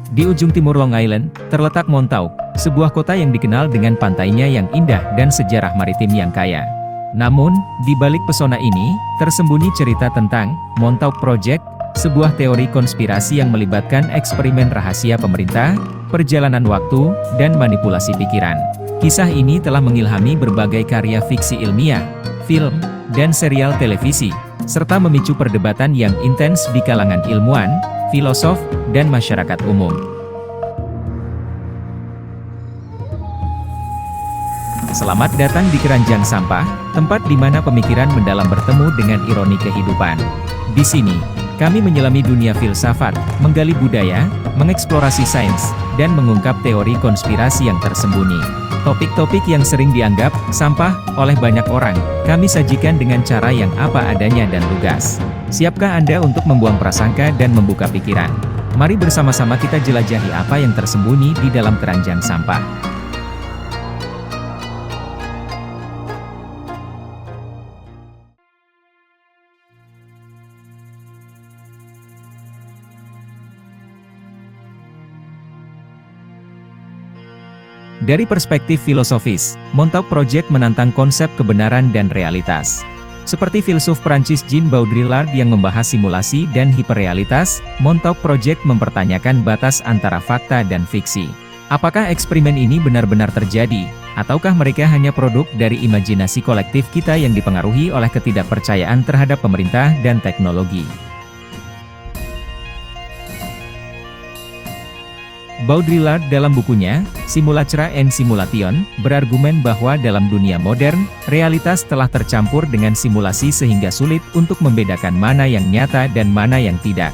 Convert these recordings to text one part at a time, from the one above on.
Di ujung timur Long Island, terletak Montauk, sebuah kota yang dikenal dengan pantainya yang indah dan sejarah maritim yang kaya. Namun, di balik pesona ini, tersembunyi cerita tentang Montauk Project, sebuah teori konspirasi yang melibatkan eksperimen rahasia pemerintah, perjalanan waktu, dan manipulasi pikiran. Kisah ini telah mengilhami berbagai karya fiksi ilmiah, film, dan serial televisi, serta memicu perdebatan yang intens di kalangan ilmuwan, filosof, dan masyarakat umum. Selamat datang di Keranjang Sampah, tempat di mana pemikiran mendalam bertemu dengan ironi kehidupan. Di sini, kami menyelami dunia filsafat, menggali budaya, mengeksplorasi sains, dan mengungkap teori konspirasi yang tersembunyi. Topik-topik yang sering dianggap sampah oleh banyak orang, kami sajikan dengan cara yang apa adanya dan lugas. Siapkah Anda untuk membuang prasangka dan membuka pikiran? Mari bersama-sama kita jelajahi apa yang tersembunyi di dalam keranjang sampah. Dari perspektif filosofis, Montauk Project menantang konsep kebenaran dan realitas. Seperti filsuf Prancis Jean Baudrillard yang membahas simulasi dan hiperrealitas, Montauk Project mempertanyakan batas antara fakta dan fiksi. Apakah eksperimen ini benar-benar terjadi, ataukah mereka hanya produk dari imajinasi kolektif kita yang dipengaruhi oleh ketidakpercayaan terhadap pemerintah dan teknologi? Baudrillard dalam bukunya, Simulacra and Simulation, berargumen bahwa dalam dunia modern, realitas telah tercampur dengan simulasi sehingga sulit untuk membedakan mana yang nyata dan mana yang tidak.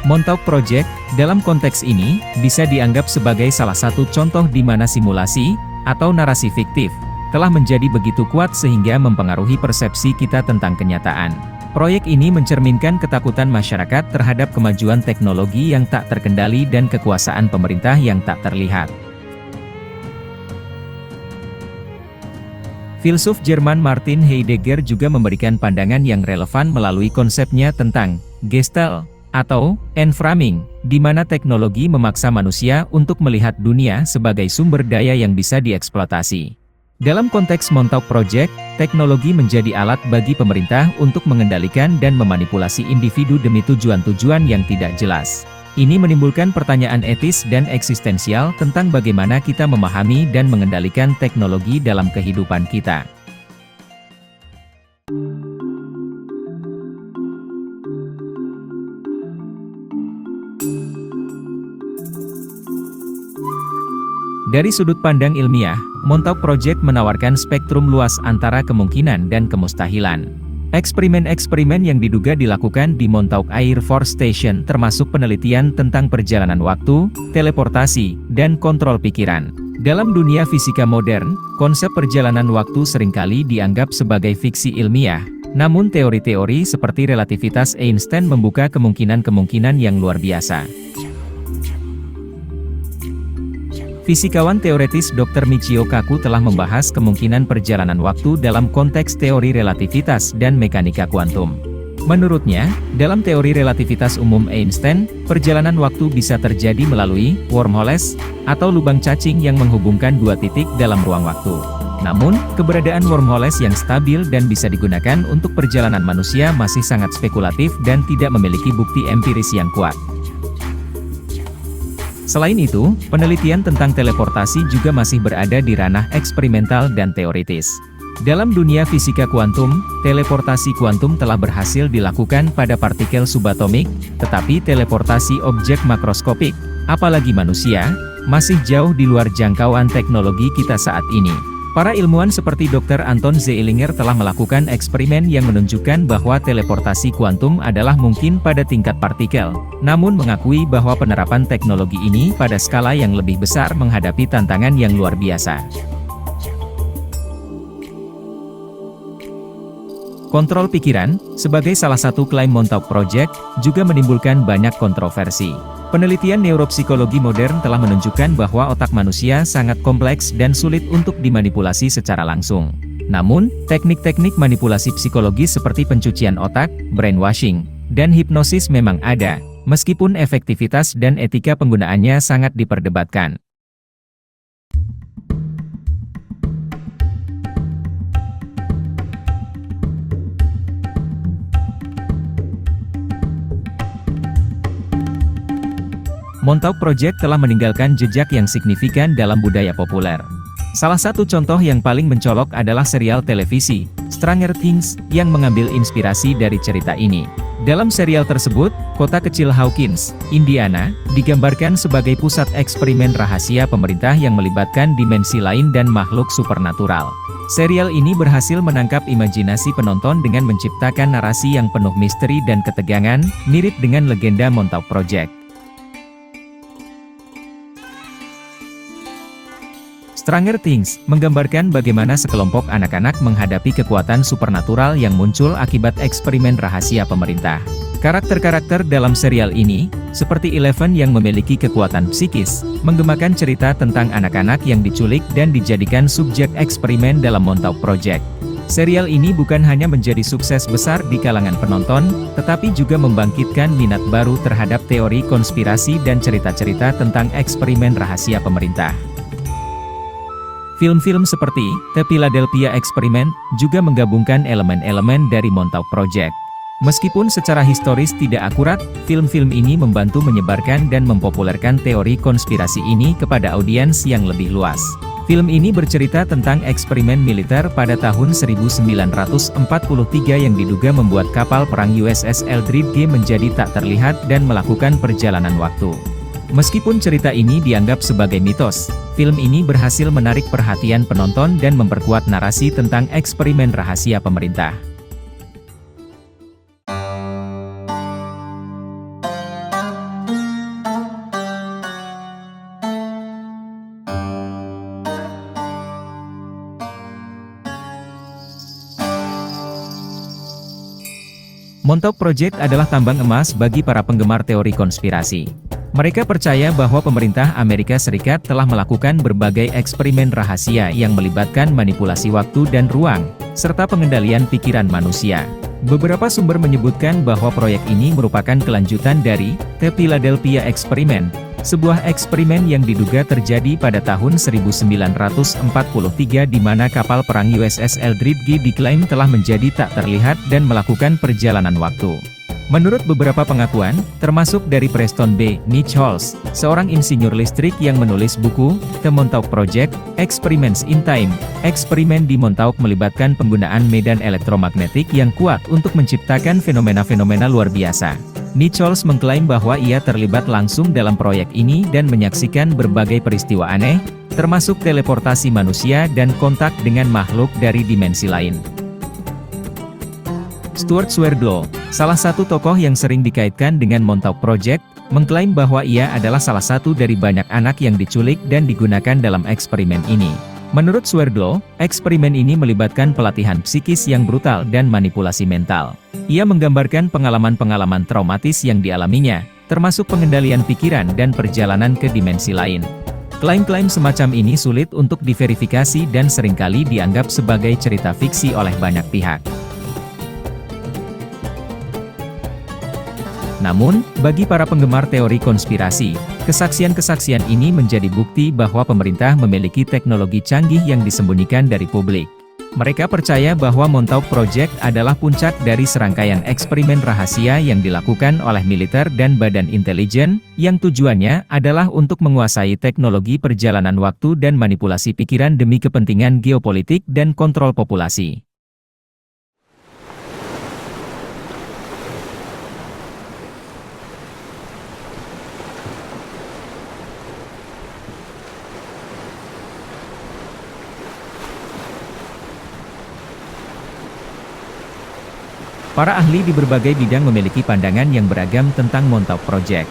Montauk Project, dalam konteks ini, bisa dianggap sebagai salah satu contoh di mana simulasi, atau narasi fiktif, telah menjadi begitu kuat sehingga mempengaruhi persepsi kita tentang kenyataan. Proyek ini mencerminkan ketakutan masyarakat terhadap kemajuan teknologi yang tak terkendali dan kekuasaan pemerintah yang tak terlihat. Filsuf Jerman Martin Heidegger juga memberikan pandangan yang relevan melalui konsepnya tentang Gestalt atau Enframing, di mana teknologi memaksa manusia untuk melihat dunia sebagai sumber daya yang bisa dieksploitasi. Dalam konteks Montauk Project, teknologi menjadi alat bagi pemerintah untuk mengendalikan dan memanipulasi individu demi tujuan-tujuan yang tidak jelas. Ini menimbulkan pertanyaan etis dan eksistensial tentang bagaimana kita memahami dan mengendalikan teknologi dalam kehidupan kita. Dari sudut pandang ilmiah, Montauk Project menawarkan spektrum luas antara kemungkinan dan kemustahilan. Eksperimen-eksperimen yang diduga dilakukan di Montauk Air Force Station termasuk penelitian tentang perjalanan waktu, teleportasi, dan kontrol pikiran. Dalam dunia fisika modern, konsep perjalanan waktu seringkali dianggap sebagai fiksi ilmiah, namun teori-teori seperti relativitas Einstein membuka kemungkinan-kemungkinan yang luar biasa. Fisikawan teoretis Dr. Michio Kaku telah membahas kemungkinan perjalanan waktu dalam konteks teori relativitas dan mekanika kuantum. Menurutnya, dalam teori relativitas umum Einstein, perjalanan waktu bisa terjadi melalui wormholes, atau lubang cacing yang menghubungkan dua titik dalam ruang waktu. Namun, keberadaan wormholes yang stabil dan bisa digunakan untuk perjalanan manusia masih sangat spekulatif dan tidak memiliki bukti empiris yang kuat. Selain itu, penelitian tentang teleportasi juga masih berada di ranah eksperimental dan teoritis. Dalam dunia fisika kuantum, teleportasi kuantum telah berhasil dilakukan pada partikel subatomik, tetapi teleportasi objek makroskopik, apalagi manusia, masih jauh di luar jangkauan teknologi kita saat ini. Para ilmuwan seperti Dr. Anton Zeilinger telah melakukan eksperimen yang menunjukkan bahwa teleportasi kuantum adalah mungkin pada tingkat partikel, namun mengakui bahwa penerapan teknologi ini pada skala yang lebih besar menghadapi tantangan yang luar biasa. Kontrol pikiran, sebagai salah satu klaim Montauk Project, juga menimbulkan banyak kontroversi. Penelitian neuropsikologi modern telah menunjukkan bahwa otak manusia sangat kompleks dan sulit untuk dimanipulasi secara langsung. Namun, teknik-teknik manipulasi psikologis seperti pencucian otak, brainwashing, dan hipnosis memang ada. meskipun efektivitas dan etika penggunaannya sangat diperdebatkan. Montauk Project telah meninggalkan jejak yang signifikan dalam budaya populer. Salah satu contoh yang paling mencolok adalah serial televisi, Stranger Things, yang mengambil inspirasi dari cerita ini. Dalam serial tersebut, kota kecil Hawkins, Indiana, digambarkan sebagai pusat eksperimen rahasia pemerintah yang melibatkan dimensi lain dan makhluk supernatural. Serial ini berhasil menangkap imajinasi penonton dengan menciptakan narasi yang penuh misteri dan ketegangan, mirip dengan legenda Montauk Project. Stranger Things menggambarkan bagaimana sekelompok anak-anak menghadapi kekuatan supernatural yang muncul akibat eksperimen rahasia pemerintah. Karakter-karakter dalam serial ini, seperti Eleven yang memiliki kekuatan psikis, menggemakan cerita tentang anak-anak yang diculik dan dijadikan subjek eksperimen dalam Montauk Project. Serial ini bukan hanya menjadi sukses besar di kalangan penonton, tetapi juga membangkitkan minat baru terhadap teori konspirasi dan cerita-cerita tentang eksperimen rahasia pemerintah. Film-film seperti The Philadelphia Experiment juga menggabungkan elemen-elemen dari Montauk Project. Meskipun secara historis tidak akurat, film-film ini membantu menyebarkan dan mempopulerkan teori konspirasi ini kepada audiens yang lebih luas. Film ini bercerita tentang eksperimen militer pada tahun 1943 yang diduga membuat kapal perang USS Eldridge G menjadi tak terlihat dan melakukan perjalanan waktu. Meskipun cerita ini dianggap sebagai mitos, film ini berhasil menarik perhatian penonton dan memperkuat narasi tentang eksperimen rahasia pemerintah. Montauk Project adalah tambang emas bagi para penggemar teori konspirasi. Mereka percaya bahwa pemerintah Amerika Serikat telah melakukan berbagai eksperimen rahasia yang melibatkan manipulasi waktu dan ruang, serta pengendalian pikiran manusia. Beberapa sumber menyebutkan bahwa proyek ini merupakan kelanjutan dari The Philadelphia Experiment, sebuah eksperimen yang diduga terjadi pada tahun 1943 di mana kapal perang USS Eldridge G diklaim telah menjadi tak terlihat dan melakukan perjalanan waktu. Menurut beberapa pengakuan, termasuk dari Preston B. Nichols, seorang insinyur listrik yang menulis buku The Montauk Project, Experiments in Time. Eksperimen di Montauk melibatkan penggunaan medan elektromagnetik yang kuat untuk menciptakan fenomena-fenomena luar biasa. Nichols mengklaim bahwa ia terlibat langsung dalam proyek ini dan menyaksikan berbagai peristiwa aneh, termasuk teleportasi manusia dan kontak dengan makhluk dari dimensi lain. Stuart Swerdlow, salah satu tokoh yang sering dikaitkan dengan Montauk Project, mengklaim bahwa ia adalah salah satu dari banyak anak yang diculik dan digunakan dalam eksperimen ini. Menurut Swerdlow, eksperimen ini melibatkan pelatihan psikis yang brutal dan manipulasi mental. Ia menggambarkan pengalaman-pengalaman traumatis yang dialaminya, termasuk pengendalian pikiran dan perjalanan ke dimensi lain. Klaim-klaim semacam ini sulit untuk diverifikasi dan seringkali dianggap sebagai cerita fiksi oleh banyak pihak. Namun, bagi para penggemar teori konspirasi, kesaksian-kesaksian ini menjadi bukti bahwa pemerintah memiliki teknologi canggih yang disembunyikan dari publik. Mereka percaya bahwa Montauk Project adalah puncak dari serangkaian eksperimen rahasia yang dilakukan oleh militer dan badan intelijen, yang tujuannya adalah untuk menguasai teknologi perjalanan waktu dan manipulasi pikiran demi kepentingan geopolitik dan kontrol populasi. Para ahli di berbagai bidang memiliki pandangan yang beragam tentang Montauk Project.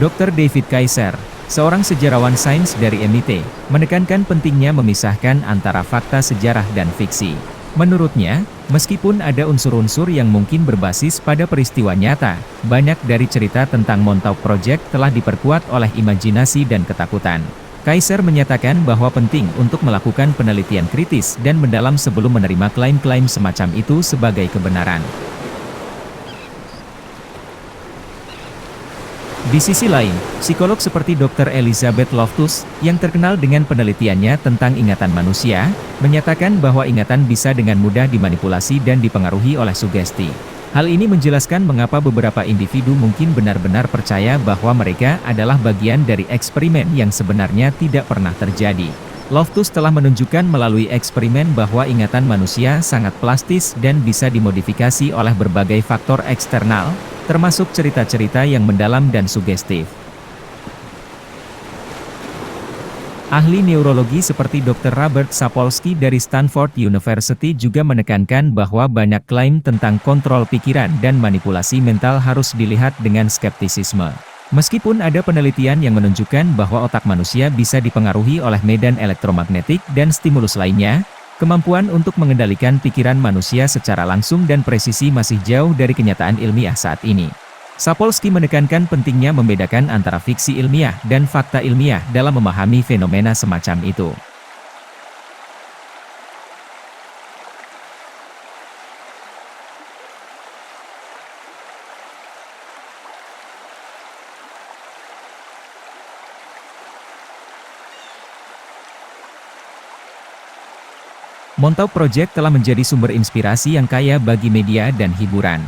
Dr. David Kaiser, seorang sejarawan sains dari MIT, menekankan pentingnya memisahkan antara fakta sejarah dan fiksi. Menurutnya, meskipun ada unsur-unsur yang mungkin berbasis pada peristiwa nyata, banyak dari cerita tentang Montauk Project telah diperkuat oleh imajinasi dan ketakutan. Kaiser menyatakan bahwa penting untuk melakukan penelitian kritis dan mendalam sebelum menerima klaim-klaim semacam itu sebagai kebenaran. Di sisi lain, psikolog seperti Dr. Elizabeth Loftus, yang terkenal dengan penelitiannya tentang ingatan manusia, menyatakan bahwa ingatan bisa dengan mudah dimanipulasi dan dipengaruhi oleh sugesti. Hal ini menjelaskan mengapa beberapa individu mungkin benar-benar percaya bahwa mereka adalah bagian dari eksperimen yang sebenarnya tidak pernah terjadi. Loftus telah menunjukkan melalui eksperimen bahwa ingatan manusia sangat plastis dan bisa dimodifikasi oleh berbagai faktor eksternal, termasuk cerita-cerita yang mendalam dan sugestif. Ahli neurologi seperti Dr. Robert Sapolsky dari Stanford University juga menekankan bahwa banyak klaim tentang kontrol pikiran dan manipulasi mental harus dilihat dengan skeptisisme. Meskipun ada penelitian yang menunjukkan bahwa otak manusia bisa dipengaruhi oleh medan elektromagnetik dan stimulus lainnya, kemampuan untuk mengendalikan pikiran manusia secara langsung dan presisi masih jauh dari kenyataan ilmiah saat ini. Sapolsky menekankan pentingnya membedakan antara fiksi ilmiah dan fakta ilmiah dalam memahami fenomena semacam itu. Montauk Project telah menjadi sumber inspirasi yang kaya bagi media dan hiburan.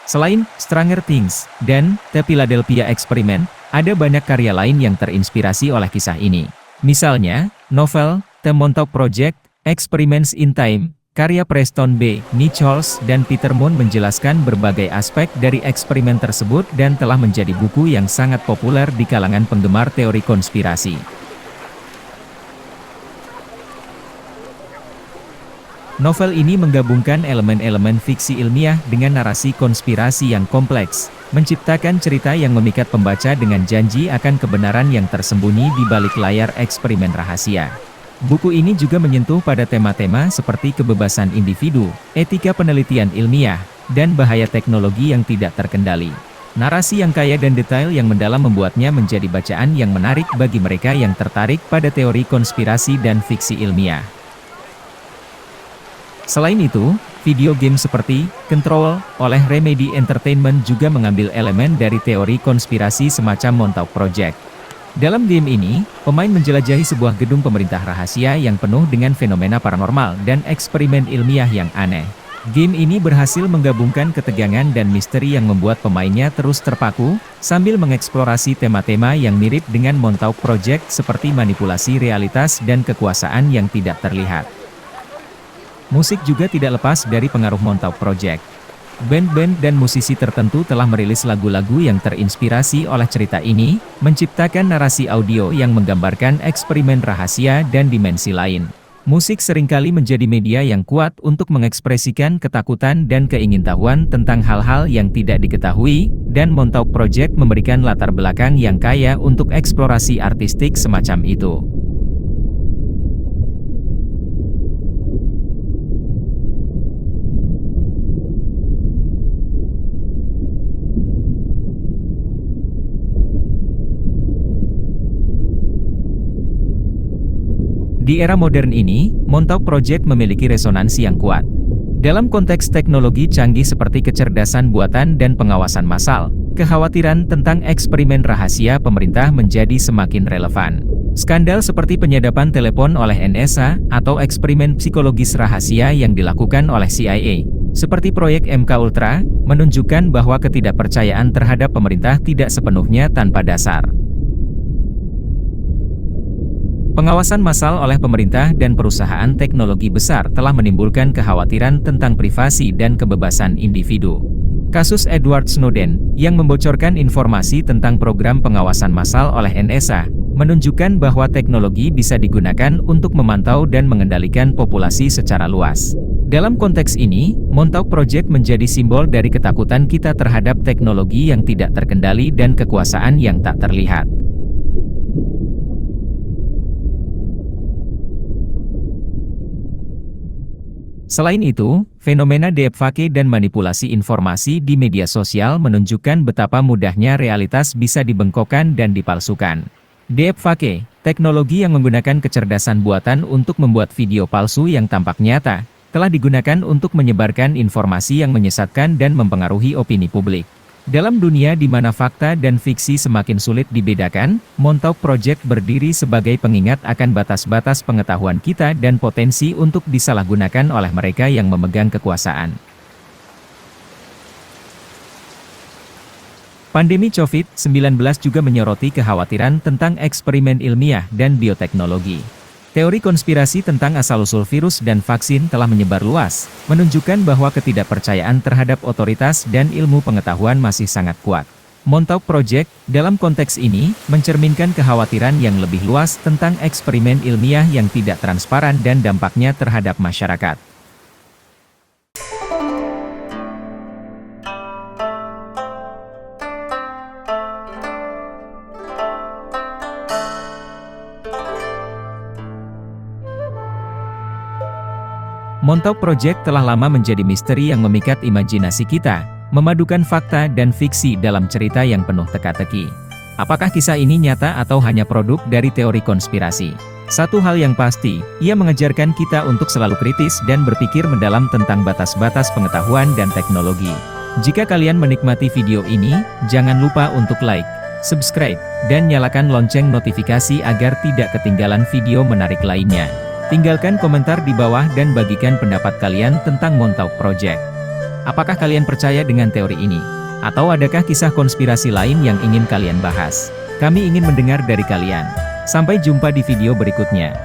Selain Stranger Things dan The Philadelphia Experiment, ada banyak karya lain yang terinspirasi oleh kisah ini. Misalnya, novel The Montauk Project, Experiments in Time, karya Preston B. Nichols dan Peter Moon menjelaskan berbagai aspek dari eksperimen tersebut dan telah menjadi buku yang sangat populer di kalangan penggemar teori konspirasi. Novel ini menggabungkan elemen-elemen fiksi ilmiah dengan narasi konspirasi yang kompleks, menciptakan cerita yang memikat pembaca dengan janji akan kebenaran yang tersembunyi di balik layar eksperimen rahasia. Buku ini juga menyentuh pada tema-tema seperti kebebasan individu, etika penelitian ilmiah, dan bahaya teknologi yang tidak terkendali. Narasi yang kaya dan detail yang mendalam membuatnya menjadi bacaan yang menarik bagi mereka yang tertarik pada teori konspirasi dan fiksi ilmiah. Selain itu, video game seperti Control oleh Remedy Entertainment juga mengambil elemen dari teori konspirasi semacam Montauk Project. Dalam game ini, pemain menjelajahi sebuah gedung pemerintah rahasia yang penuh dengan fenomena paranormal dan eksperimen ilmiah yang aneh. Game ini berhasil menggabungkan ketegangan dan misteri yang membuat pemainnya terus terpaku, sambil mengeksplorasi tema-tema yang mirip dengan Montauk Project seperti manipulasi realitas dan kekuasaan yang tidak terlihat. Musik juga tidak lepas dari pengaruh Montauk Project. Band-band dan musisi tertentu telah merilis lagu-lagu yang terinspirasi oleh cerita ini, menciptakan narasi audio yang menggambarkan eksperimen rahasia dan dimensi lain. Musik seringkali menjadi media yang kuat untuk mengekspresikan ketakutan dan keingintahuan tentang hal-hal yang tidak diketahui, dan Montauk Project memberikan latar belakang yang kaya untuk eksplorasi artistik semacam itu. Di era modern ini, Montauk Project memiliki resonansi yang kuat. Dalam konteks teknologi canggih seperti kecerdasan buatan dan pengawasan massal, kekhawatiran tentang eksperimen rahasia pemerintah menjadi semakin relevan. Skandal seperti penyadapan telepon oleh NSA, atau eksperimen psikologis rahasia yang dilakukan oleh CIA, seperti proyek MK Ultra, menunjukkan bahwa ketidakpercayaan terhadap pemerintah tidak sepenuhnya tanpa dasar. Pengawasan massal oleh pemerintah dan perusahaan teknologi besar telah menimbulkan kekhawatiran tentang privasi dan kebebasan individu. Kasus Edward Snowden, yang membocorkan informasi tentang program pengawasan massal oleh NSA, menunjukkan bahwa teknologi bisa digunakan untuk memantau dan mengendalikan populasi secara luas. Dalam konteks ini, Montauk Project menjadi simbol dari ketakutan kita terhadap teknologi yang tidak terkendali dan kekuasaan yang tak terlihat. Selain itu, fenomena deepfake dan manipulasi informasi di media sosial menunjukkan betapa mudahnya realitas bisa dibengkokkan dan dipalsukan. Deepfake, teknologi yang menggunakan kecerdasan buatan untuk membuat video palsu yang tampak nyata, telah digunakan untuk menyebarkan informasi yang menyesatkan dan mempengaruhi opini publik. Dalam dunia di mana fakta dan fiksi semakin sulit dibedakan, Montauk Project berdiri sebagai pengingat akan batas-batas pengetahuan kita dan potensi untuk disalahgunakan oleh mereka yang memegang kekuasaan. Pandemi COVID-19 juga menyoroti kekhawatiran tentang eksperimen ilmiah dan bioteknologi. Teori konspirasi tentang asal-usul virus dan vaksin telah menyebar luas, menunjukkan bahwa ketidakpercayaan terhadap otoritas dan ilmu pengetahuan masih sangat kuat. Montauk Project, dalam konteks ini, mencerminkan kekhawatiran yang lebih luas tentang eksperimen ilmiah yang tidak transparan dan dampaknya terhadap masyarakat. Montauk Project telah lama menjadi misteri yang memikat imajinasi kita, memadukan fakta dan fiksi dalam cerita yang penuh teka-teki. Apakah kisah ini nyata atau hanya produk dari teori konspirasi? Satu hal yang pasti, ia mengajarkan kita untuk selalu kritis dan berpikir mendalam tentang batas-batas pengetahuan dan teknologi. Jika kalian menikmati video ini, jangan lupa untuk like, subscribe, dan nyalakan lonceng notifikasi agar tidak ketinggalan video menarik lainnya. Tinggalkan komentar di bawah dan bagikan pendapat kalian tentang Montauk Project. Apakah kalian percaya dengan teori ini? Atau adakah kisah konspirasi lain yang ingin kalian bahas? Kami ingin mendengar dari kalian. Sampai jumpa di video berikutnya.